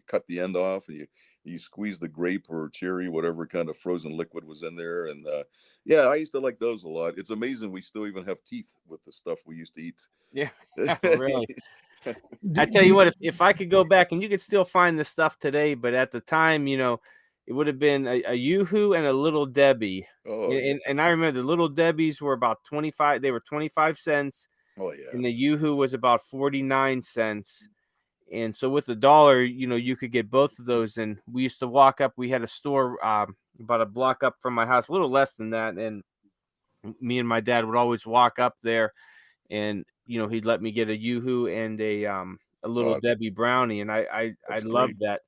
cut the end off and you squeeze the grape or cherry, whatever kind of frozen liquid was in there. And I used to like those a lot. It's amazing we still even have teeth with the stuff we used to eat. Yeah, really. I tell you what, if I could go back, and you could still find this stuff today, but at the time, it would have been a Yoo-hoo and a Little Debbie. Oh and, yeah. and I remember the Little Debbies were about 25. They were 25 cents, Oh yeah. and the Yoo-hoo was about 49 cents. And so with $1, you could get both of those. And we used to walk up. We had a store about a block up from my house, a little less than that. And me and my dad would always walk up there, and he'd let me get a Yoo-hoo and a Little Debbie brownie, and I loved that.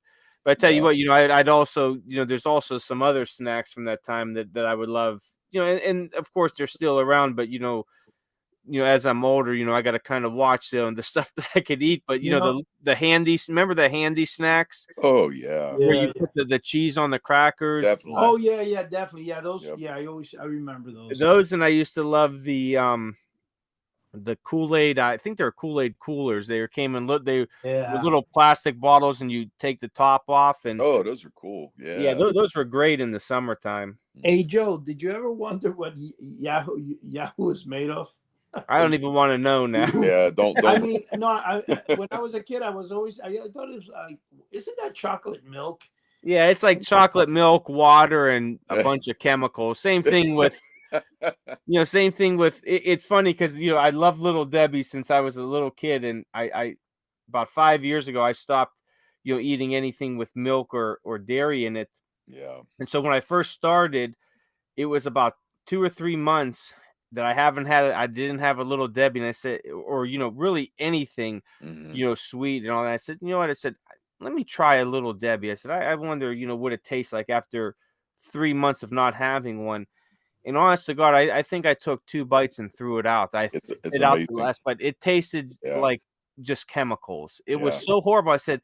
But I tell you what, I'd also, there's also some other snacks from that time that I would love, and of course they're still around, but as I'm older, I got to kind of watch the stuff that I could eat. But the handy, remember the handy snacks? Oh yeah. Where you put the cheese on the crackers. Definitely. Oh yeah, definitely. Yeah, those. Yep. Yeah, I remember those. Those, and I used to love the Kool-Aid. I think they're Kool-Aid coolers. They came in with little plastic bottles, and you take the top off. And oh, those are cool. Yeah, those were great in the summertime. Hey Joe, did you ever wonder what Yahoo was made of? I don't even want to know now. Yeah, don't. I mean, no. When I was a kid, I thought it was like, isn't that chocolate milk? Yeah, it's like chocolate milk, water, and a bunch of chemicals. Same thing with, It's funny because I love Little Debbie since I was a little kid, and I about 5 years ago I stopped, eating anything with milk or dairy in it. Yeah. And so when I first started, it was about 2 or 3 months that I didn't have a Little Debbie, and I said, or really anything, sweet and all that. I said, you know what? I said, let me try a Little Debbie. I said, I wonder, what it tastes like after 3 months of not having one. And honest to God, I think I took 2 bites and threw it out. It's out the last bite. It tasted like just chemicals. It was so horrible. I said,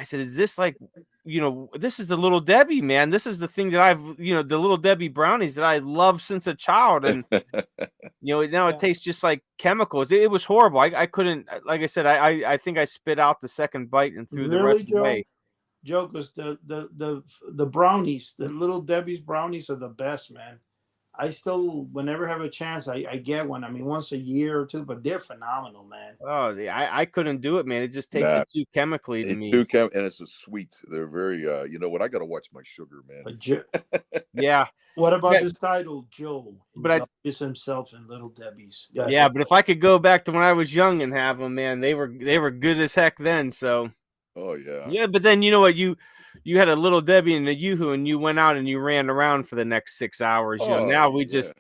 is this like, this is the Little Debbie, man. This is the thing that the Little Debbie brownies that I love since a child. And, now it tastes just like chemicals. It was horrible. I couldn't, like I said, I think I spit out the second bite and threw the rest away. Joe, because the brownies, the Little Debbie's brownies are the best, man. I still, whenever I have a chance, I get one. I mean, once a year or two, but they're phenomenal, man. Oh, I couldn't do it, man. It just tasted too chemically to me. And it's the sweets. They're very, what? I got to watch my sugar, man. Yeah. What about this title, Joe? But just himself and Little Debbie's. Yeah, but if I could go back to when I was young and have them, man, they were good as heck then. So. Oh yeah. Yeah, but then you know what, you had a Little Debbie and a Yoo-hoo, and you went out and you ran around for the next 6 hours. Now we just,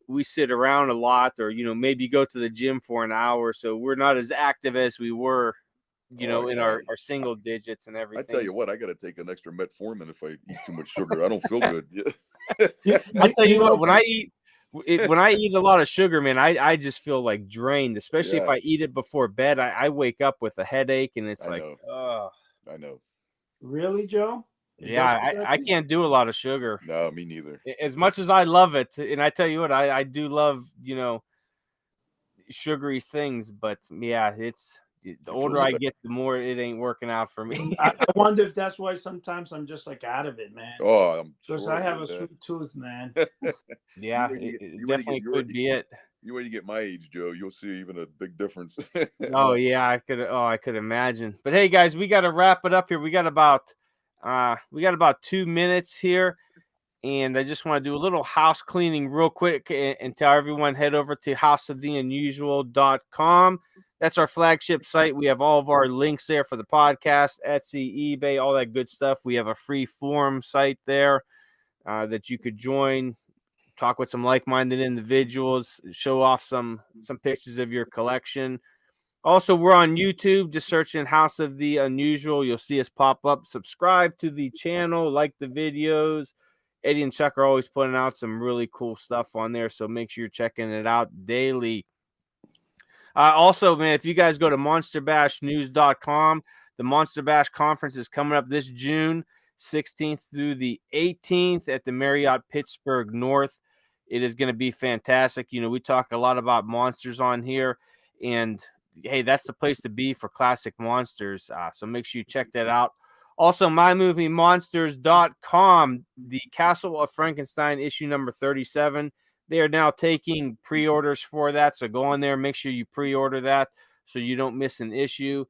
we sit around a lot, or maybe go to the gym for an hour. So we're not as active as we were, in our single digits and everything. I tell you what, I got to take an extra metformin if I eat too much sugar. I don't feel good. I tell you what, when I eat a lot of sugar, man, I just feel like drained, especially if I eat it before bed. I wake up with a headache, and it's I know. Really, Joe? Yeah, I can't do a lot of sugar. No, me neither. As much as I love it, and I tell you what, I do love, sugary things, but yeah, it's the older I get, the more it ain't working out for me. I wonder if that's why sometimes I'm just like out of it, man. Oh, because I have a sweet tooth, man. Yeah, it definitely could be it. When you get my age, Joe, you'll see even a big difference. Oh yeah, I could imagine. But hey, guys, we got to wrap it up here. We got about 2 minutes here, and I just want to do a little house cleaning real quick and tell everyone, head over to houseoftheunusual.com. That's our flagship site. We have all of our links there for the podcast, Etsy, eBay, all that good stuff. We have a free forum site there that you could join, talk with some like-minded individuals, show off some pictures of your collection. Also, we're on YouTube. Just searching House of the Unusual. You'll see us pop up. Subscribe to the channel, like the videos. Eddie and Chuck are always putting out some really cool stuff on there, so make sure you're checking it out daily. Also, man, if you guys go to monsterbashnews.com, the Monster Bash conference is coming up this June 16th through the 18th at the Marriott Pittsburgh North. It is going to be fantastic. We talk a lot about monsters on here, and hey, that's the place to be for classic monsters. So make sure you check that out. Also, mymoviemonsters.com, the Castle of Frankenstein issue number 37. They are now taking pre-orders for that, so go on there, make sure you pre-order that. so you don't miss an issue.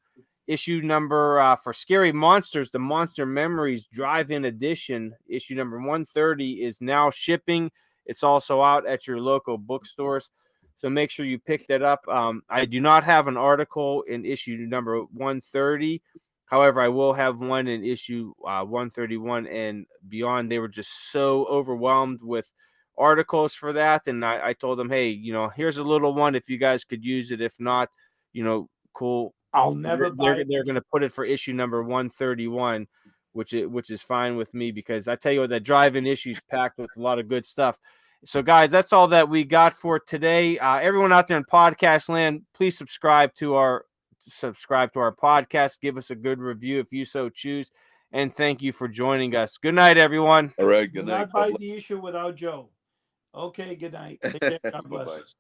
Issue number for Scary Monsters, the Monster Memories Drive-In Edition, issue number 130 is now shipping. It's also out at your local bookstores, so make sure you pick that up. I do not have an article in issue number 130. However, I will have one in issue 131 and beyond. They were just so overwhelmed with articles for that, and I told them, hey, here's a little one if you guys could use it. If not, cool. I'll never buy it. They're going to put it for issue number 131, which is fine with me, because I tell you what, that drive-in issue is packed with a lot of good stuff. So, guys, that's all that we got for today. Everyone out there in podcast land, please subscribe to our podcast. Give us a good review if you so choose. And thank you for joining us. Good night, everyone. All right. Good night. Not buy the issue without Joe. Okay. Good night. Take care. God bless.